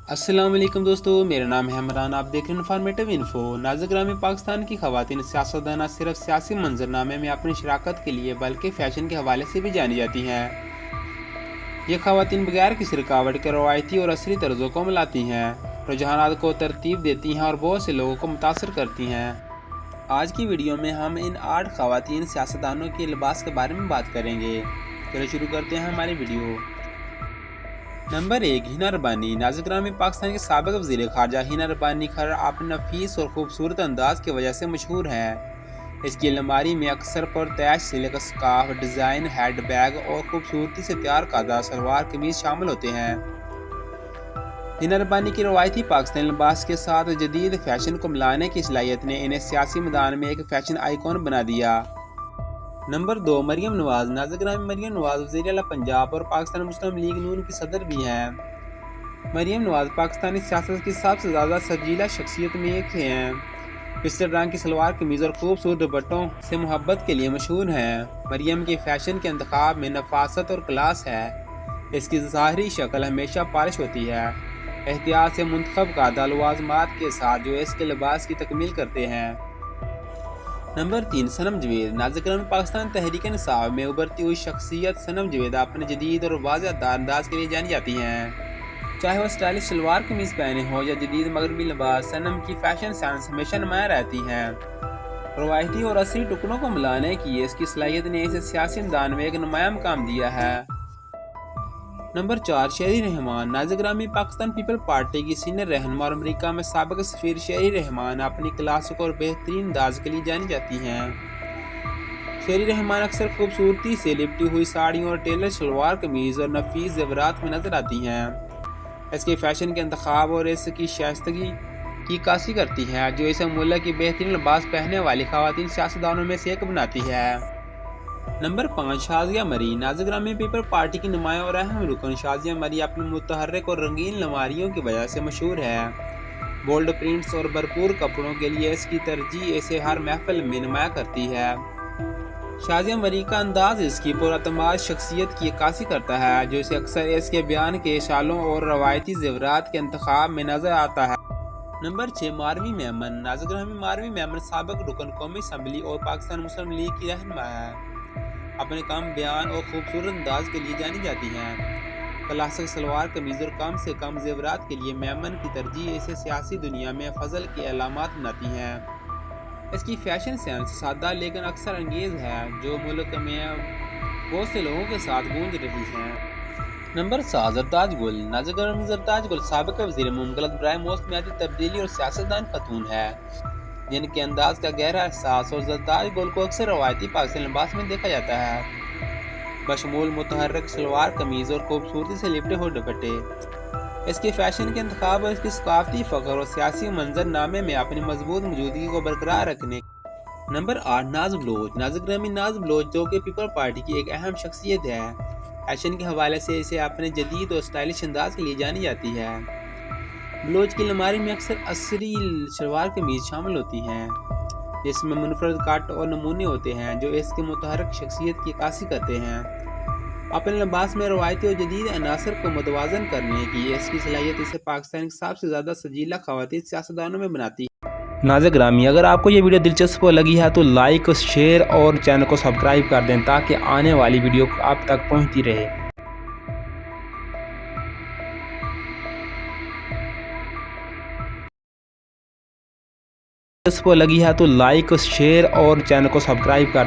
अस्सलाम वालेकुम दोस्तों, मेरा नाम है इमरान। आप देख रहे हैं इन्फॉर्मेटिव इन्फो। नाज़िर में पाकिस्तान की ख़वातीन सियासतदान न सिर्फ सियासी मंजरनामे में अपनी शराकत के लिए बल्कि फ़ैशन के हवाले से भी जानी जाती हैं। ये ख़वातीन बगैर किसी रुकावट के रवायती और असरी तर्ज़ों को मिलाती हैं, रुझानात को तरतीब देती हैं और बहुत से लोगों को मुतासर करती हैं। आज की वीडियो में हम इन 8 ख़वातीन सियासतदानों के लिबास के बारे में बात करेंगे। चलो शुरू करते हैं हमारी वीडियो। नंबर 1, हिना रब्बानी। नाज़िर में पाकिस्तान के साबिक़ वज़ीर ख़ारजा हिना रब्बानी खर अपने नफीस और ख़ूबसूरत अंदाज़ की वजह से मशहूर हैं। इसकी अलमारी में अक्सर पुरतैश silk scarf, design hand bag और खूबसूरती से तैयार करदा सलवार कमीज़ शामिल होते हैं। हिना रब्बानी की रवायती पाकिस्तानी लिबास के साथ जदीद फ़ैशन को मिलाने की सलाहियत ने इन्हें सियासी मैदान में एक फ़ैशन आइकॉन बना दिया। नंबर 2, मरियम नवाज़। नाज़िर में मरियम नवाज़ वज़ीर आला पंजाब और पाकिस्तान मुस्लिम लीग नून की सदर भी हैं। मरियम नवाज़ पाकिस्तानी सियासत की सबसे ज़्यादा सजीला शख्सियत में एक हैं। पिस्टल रंग की सलवार कमीज़ और खूबसूरत दुपट्टों से मोहब्बत के लिए मशहूर हैं। मरियम के फ़ैशन के इंतखाब में नफासत और क्लास है। इसकी ज़ाहरी शक्ल हमेशा पॉलिश होती है, एहतियात से मुंतखब करदा लवाज़मात के साथ जो इसके लिबास की तकमील करते हैं। नंबर 3, सनम जवेद। नाज़िर में पाकिस्तान तहरीक इंसाफ में उभरती हुई शख्सियत सनम जवेद अपने जदीद और वाज़ेहदार अंदाज के लिए जानी जाती हैं। चाहे वह स्टाइलिश सलवार कमीज़ पहने हो या जदीद मगरबी लिबास, सनम की फ़ैशन सेंस हमेशा नुमाया रहती हैं। रवायती और असली टुकड़ों को मिलाने की इसकी सलाहियत ने इसे सियासी मैदान में एक नुमाया मकाम दिया है। नंबर 4, शेरी रहमान। नाज़िर में पाकिस्तान पीपल पार्टी की सीनियर रहनुमा और अमेरिका में साबिक़ सफ़ीर शेरी रहमान अपनी क्लासिक और बेहतरीन अंदाज के लिए जानी जाती हैं। शेरी रहमान अक्सर खूबसूरती से लिपटी हुई साड़ियों और टेलर शलवार कमीज़ और नफीस ज़ेवरात में नजर आती हैं। इसके फ़ैशन के इंतखाब और इसकी शाइस्तगी की कासी करती है जो इसे मुल्क की बेहतरीन लिबास पहनने वाली ख़वातीन सियासतदानों में से एक बनाती है। नंबर 5, शाज़िया मरी। नाज़िर में पीपल पार्टी की नुमाया और अहम रुकन शाज़िया मरी अपने मुतहर्रिक और रंगीन लमारियों की वजह से मशहूर है। बोल्ड प्रिंट्स और भरपूर कपड़ों के लिए इसकी तरजीह इसे हर महफिल में नुमाया करती है। शाज़िया मरी का अंदाज इसकी पुरअतमाद शख्सियत की अक्कासी करता है जो इसे अक्सर इसके बयान के शालों और रवायती ज़ेवरात के इंतखाब में नजर आता है। नंबर 6, मारवी मेमन। नाज़िर में मारवी मेमन साबिक़ रुकन कौमी असम्बली और पाकिस्तान मुस्लिम लीग की रहनुमा है। अपने कम बयान और खूबसूरत अंदाज के लिए जानी जाती हैं। क्लासिक सलवार कमीज़ और कम से कम ज़ेवरात के लिए मेमन की तरजीह इसे सियासी दुनिया में फजल की अलामत बनाती हैं। इसकी फ़ैशन सेंस सादा लेकिन अक्सर अंगेज़ है जो मुल्क में बहुत से लोगों के साथ गूंज रही है। नंबर 7, ज़रदाज गुल। नाज़िर में ज़रदाज गुल साबिक़ वज़ीर मुमलिकत बराए मौसमियाती तब्दीली और सियासतदान खतून है जिनके अंदाज का गहरा एहसास और ज़रदाज गुल को अक्सर रवायती पाकिस्तानी लिबास में देखा जाता है, बशमूल मुतहर्रिक सलवार कमीज़ और खूबसूरती से लिपटे हुए दुपट्टे। इसके फ़ैशन के इंतखाब और इसकी सकाफ़ती फ़ख्र और सियासी मंजरनामे में अपनी मजबूत मौजूदगी को बरकरार रखने। नंबर 8, नाज बलोच। नाज़िर में नाज बलोच जो कि पीपल पार्टी की एक अहम शख्सियत है। फैशन के हवाले से इसे अपने जदीद और स्टाइलिश अंदाज के लिए जानी जाती है। बलोच की अलमारी में अक्सर असरी शलवार कमीज़ शामिल होती हैं जिसमें मुनफरद कट और नमूने होते हैं जो इसके मुतहर्रिक शख्सियत की अक्कासी करते हैं। अपने लिबास में रवायती और जदीद अनासर को मुतवाज़न करने की इसकी सलाहियत इसे पाकिस्तान की सबसे ज़्यादा सजीला ख़वातीन सियासतदानों में बनाती है। नाज़िर ग्रामी, अगर आपको ये वीडियो दिलचस्प लगी है तो लाइक, शेयर और चैनल को सब्सक्राइब कर दें ताकि आने वाली वीडियो आप तक पहुँचती रहे। दिलचस्प लगी है तो लाइक, शेयर और चैनल को सब्सक्राइब कर